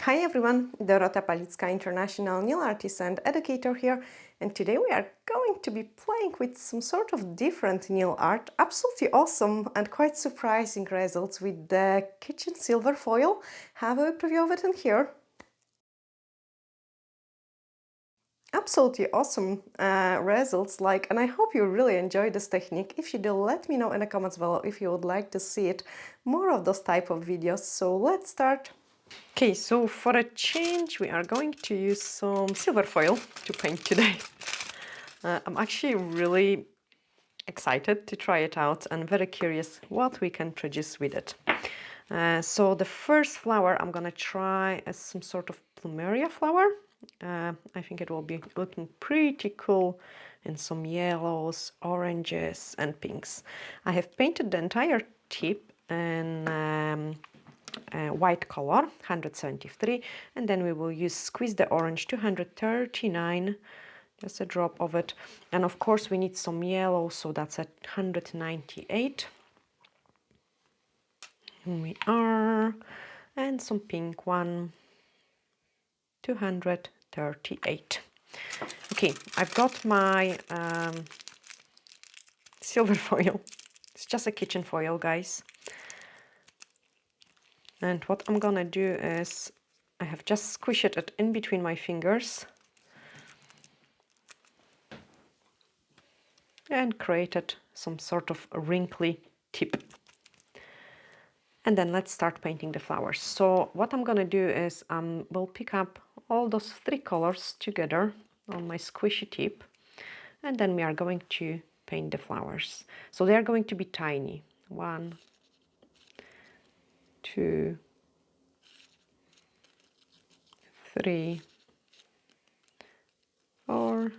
Hi everyone, Dorota Nail, international nail artist and educator here, and today we are going to be playing with some sort of different nail art. Absolutely awesome and quite surprising results with the kitchen silver foil. Have a preview of it in here. Absolutely awesome results, and I hope you really enjoy this technique. If you do, let me know in the comments below if you would like to see it, more of those type of videos. So let's start. Okay, so for a change, we are going to use some silver foil to paint today. I'm actually really excited to try it out and very curious what we can produce with it. So the first flower I'm gonna try as some sort of Plumeria flower. I think it will be looking pretty cool in some yellows, oranges and pinks. I have painted the entire tip in white color 173, and then we will use Squeeze the Orange 239, just a drop of it, and of course we need some yellow, so that's at 198. Here we are, and some pink one 238. Okay, I've got my silver foil. It's just a kitchen foil, guys. And what I'm gonna do is I have just squished it in between my fingers and created some sort of wrinkly tip. And then let's start painting the flowers. So what I'm gonna do is will pick up all those three colors together on my squishy tip, and then we are going to paint the flowers. So they are going to be tiny. 1, 2, 3, 4,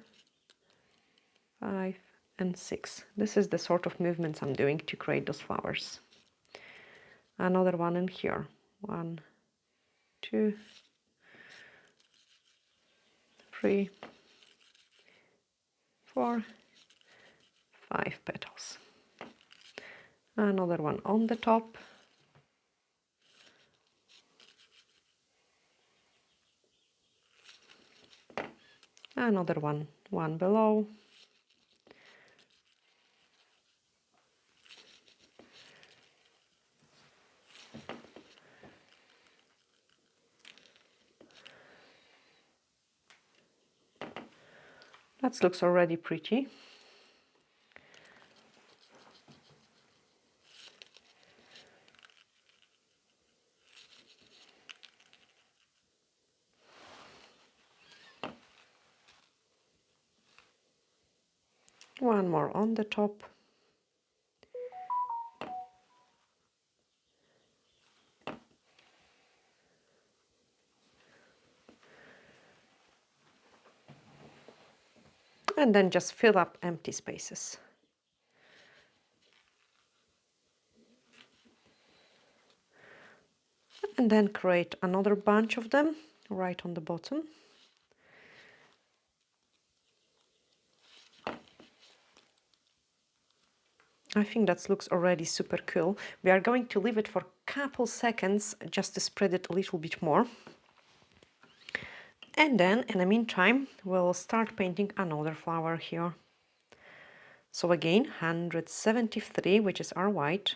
5, and 6. This is the sort of movements I'm doing to create those flowers. Another one in here. 1, 2, 3, 4, 5 petals. Another one on the top. Another one below. That looks already pretty. One more on the top. And then just fill up empty spaces. And then create another bunch of them right on the bottom. I think that looks already super cool. We are going to leave it for a couple seconds just to spread it a little bit more. And then in the meantime, we'll start painting another flower here. So again, 173, which is our white.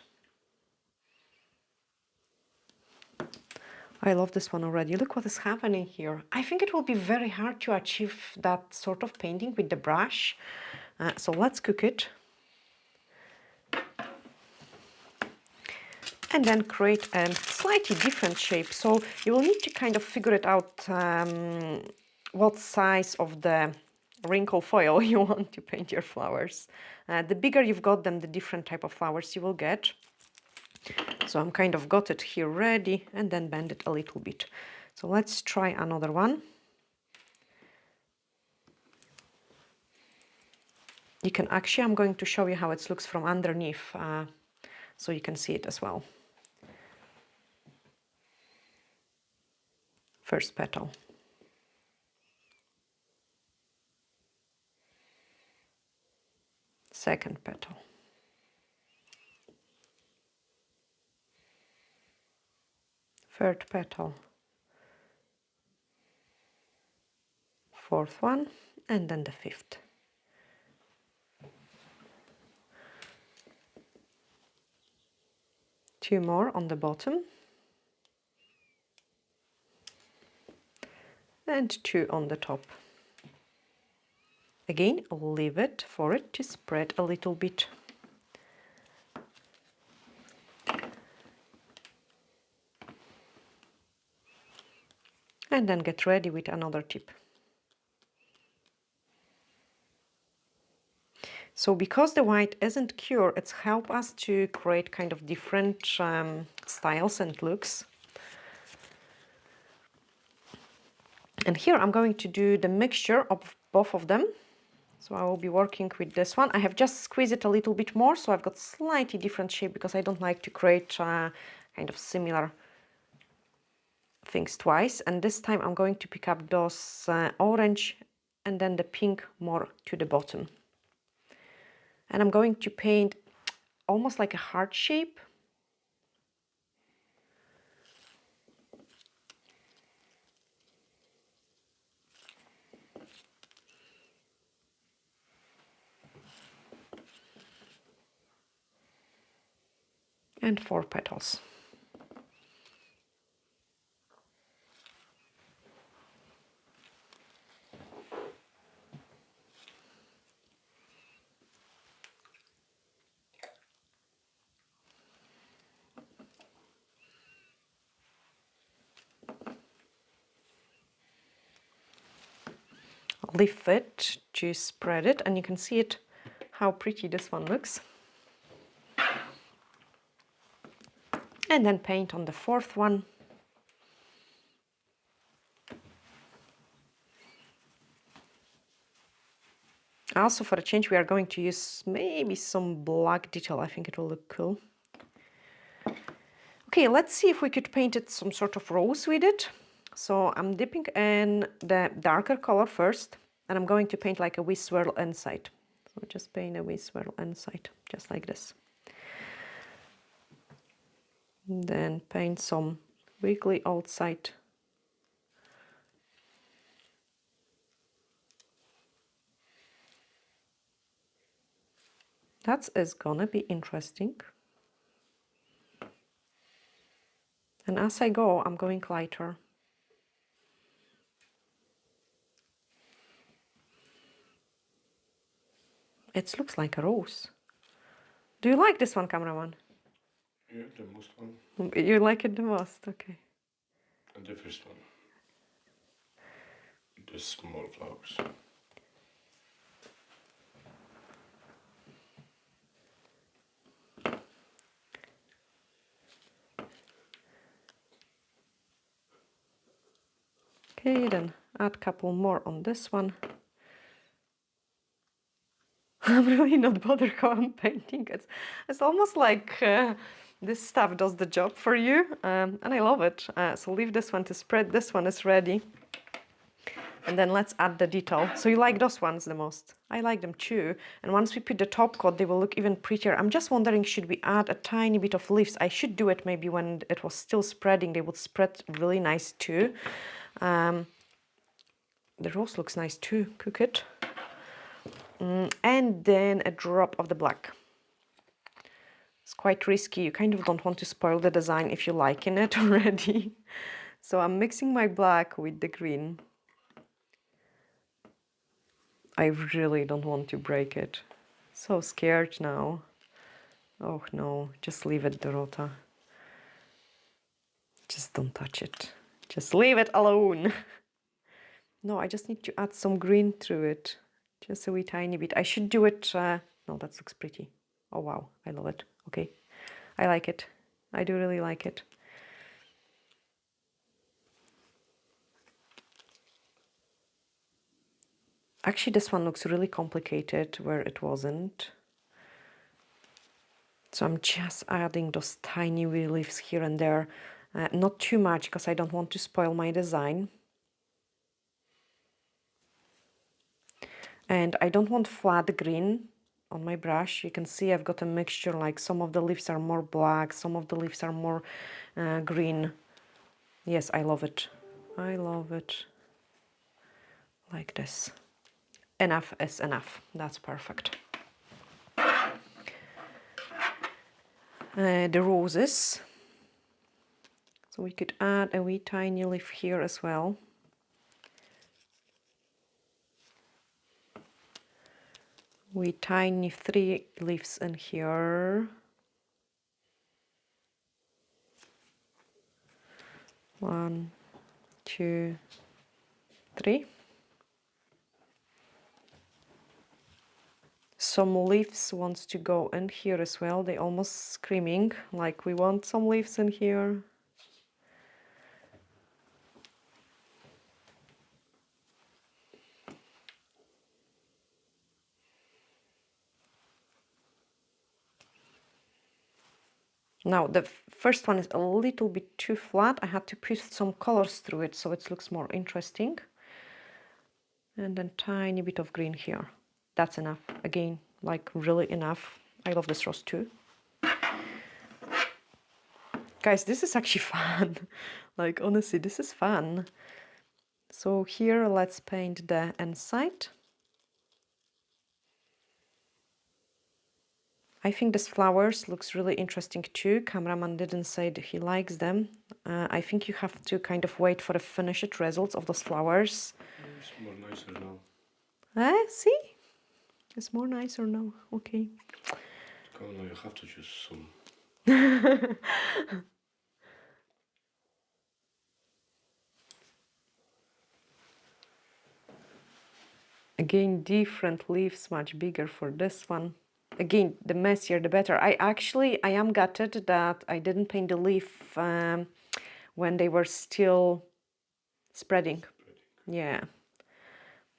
I love this one already. Look what is happening here. I think it will be very hard to achieve that sort of painting with the brush. So let's cook it. And then create a slightly different shape. So you will need to kind of figure it out what size of the wrinkle foil you want to paint your flowers. The bigger you've got them, the different type of flowers you will get. So I'm kind of got it here ready, and then bend it a little bit. So let's try another one. You can actually, I'm going to show you how it looks from underneath, so you can see it as well. First petal. Second petal. Third petal. fourth one, and then the fifth. Two more on the bottom. And two on the top. Again, leave it for it to spread a little bit. And then get ready with another tip. So because the white isn't cured, it's helped us to create kind of different styles and looks. And here I'm going to do the mixture of both of them. So I will be working with this one. I have just squeezed it a little bit more, so I've got slightly different shape because I don't like to create kind of similar things twice. And this time I'm going to pick up those orange and then the pink more to the bottom. And I'm going to paint almost like a heart shape. And 4 petals. Lift it to spread it, and you can see it how pretty this one looks. And then paint on the fourth one. Also, for a change, we are going to use maybe some black detail. I think it will look cool. Okay, let's see if we could paint it some sort of rose with it. So I'm dipping in the darker color first, and I'm going to paint like a wee swirl inside. So just paint a wee swirl inside, just like this. Then paint some wiggly outside. That is gonna be interesting. And as I go, I'm going lighter. It looks like a rose. Do you like this one, cameraman? Yeah, the most one. You like it the most, okay. And the first one. The small flowers. Okay, then add a couple more on this one. I'm really not bothered how I'm painting. It's almost like this stuff does the job for you, and I love it. So leave this one to spread. This one is ready. And then let's add the detail. So you like those ones the most? I like them too. And once we put the top coat, they will look even prettier. I'm just wondering, should we add a tiny bit of leaves? I should do it maybe when it was still spreading. They would spread really nice too. The rose looks nice too. Cook it. And then a drop of the black. It's quite risky. You kind of don't want to spoil the design if you like it already. So I'm mixing my black with the green. I really don't want to break it. So scared now. Oh no, just leave it, Dorota. Just don't touch it. Just leave it alone. No, I just need to add some green through it. Just a wee tiny bit. I should do it... No, that looks pretty. Oh wow, I love it. Okay, I like it. I do really like it. Actually, this one looks really complicated where it wasn't. So I'm just adding those tiny wee leaves here and there. Not too much, because I don't want to spoil my design. And I don't want flat green on my brush. You can see I've got a mixture, like some of the leaves are more black, some of the leaves are more green. Yes, I love it. I love it. like this. Enough is enough. That's perfect. The roses. So we could add a wee tiny leaf here as well. Wee tiny 3 leaves in here. 1, 2, 3. Some leaves wants to go in here as well. They almost screaming like we want some leaves in here. Now the first one is a little bit too flat. I had to put some colors through it so it looks more interesting. And then tiny bit of green here. That's enough. Again, like really enough. I love this rose too. Guys, this is actually fun. Like honestly, this is fun. So here let's paint the inside. I think this flowers looks really interesting too. Cameraman didn't say that he likes them. I think you have to kind of wait for the finished results of those flowers. It's more nicer now. See? It's more nicer now. Okay. Come on, you have to choose some. Again, different leaves, much bigger for this one. Again, the messier the better. I am gutted that I didn't paint the leaf when they were still spreading. Yeah,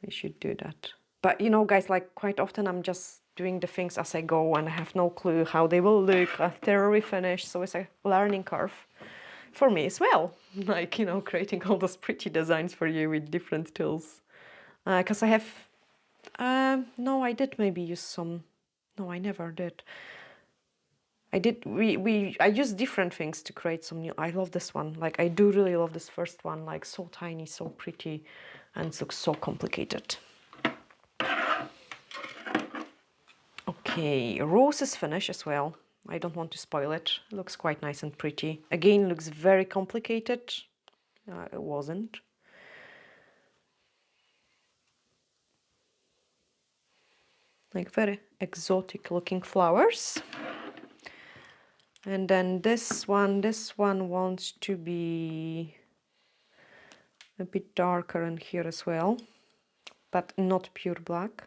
we should do that. But you know, guys, like quite often I'm just doing the things as I go and I have no clue how they will look after we finish. So it's a learning curve for me as well. Like, you know, creating all those pretty designs for you with different tools. Because I have, no, I did maybe use some, no, I never did. I did, I used different things to create some new, I love this one. Like, I do really love this first one, like so tiny, so pretty, and it looks so complicated. Okay, rose is finished as well. I don't want to spoil it. It looks quite nice and pretty. Again, looks very complicated. It wasn't. Like very exotic looking flowers. And then this one wants to be a bit darker in here as well, but not pure black.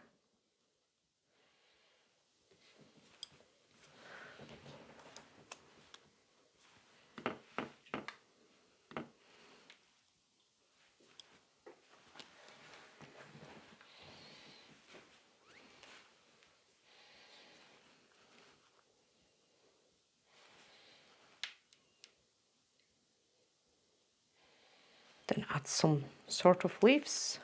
Then add some sort of leaves.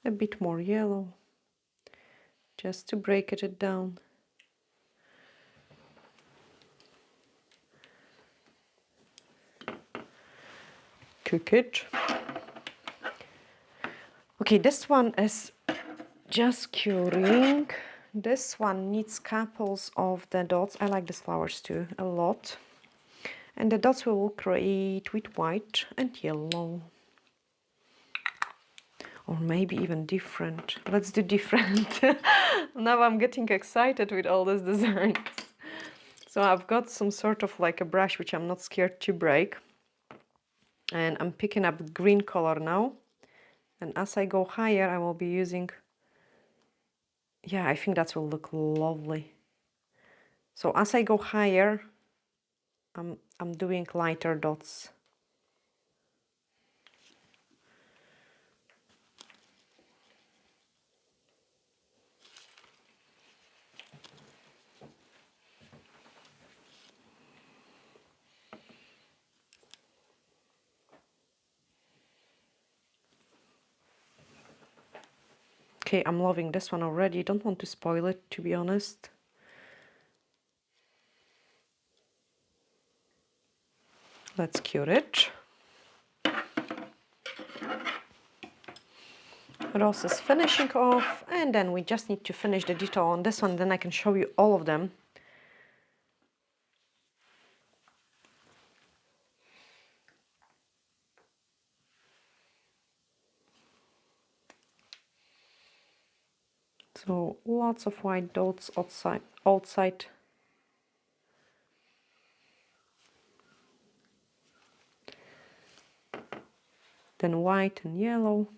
A bit more yellow, just to break it down. Cook it. Okay, this one is just curing. This one needs couples of the dots. I like these flowers too, a lot. And the dots we will create with white and yellow. Or maybe even different. Let's do different. Now I'm getting excited with all these designs. So I've got some sort of like a brush which I'm not scared to break. And I'm picking up green color now. And as I go higher, I will be using Yeah, I think that will look lovely. So as I go higher, I'm doing lighter dots. Okay, I'm loving this one already. Don't want to spoil it, to be honest. Let's cure it. Rose is finishing off, and then we just need to finish the detail on this one, then I can show you all of them. So lots of white dots outside. Then white and yellow.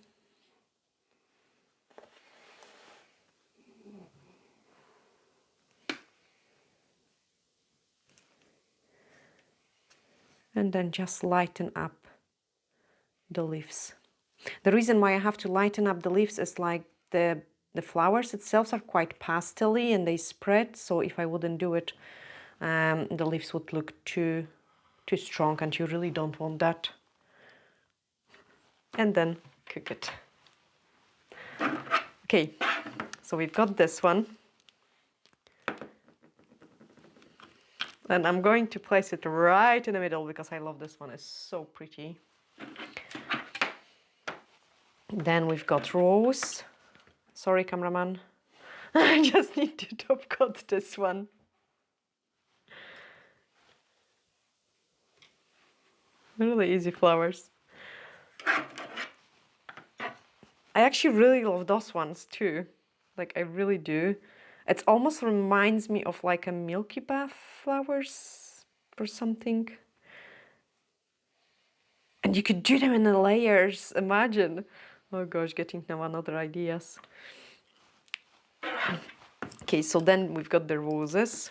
And then just lighten up the leaves. The reason why I have to lighten up the leaves is like the flowers itself are quite pastel-y and they spread, so if I wouldn't do it, the leaves would look too strong, and you really don't want that. And then cook it. Okay, so we've got this one. And I'm going to place it right in the middle because I love this one, it's so pretty. Then we've got rose. Sorry, cameraman. I just need to top coat this one. Really easy flowers. I actually really love those ones too. Like, I really do. It almost reminds me of like a Milky Bath flowers or something. And you could do them in the layers, imagine. Oh gosh, getting now another ideas. Okay, so then we've got the roses.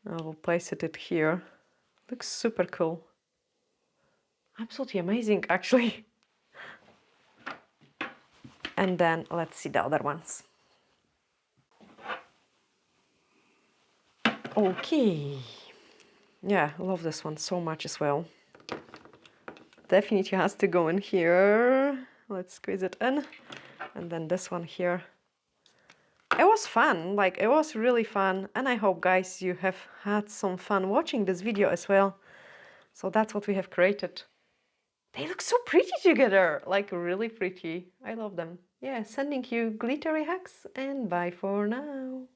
I will place it here. Looks super cool. Absolutely amazing, actually. And then let's see the other ones. Okay. Yeah, I love this one so much as well. Definitely has to go in here. Let's squeeze it in. And then this one here. It was fun, like it was really fun. And I hope, guys, you have had some fun watching this video as well. So that's what we have created. They look so pretty together, like really pretty. I love them. Yeah, sending you glittery hugs and bye for now.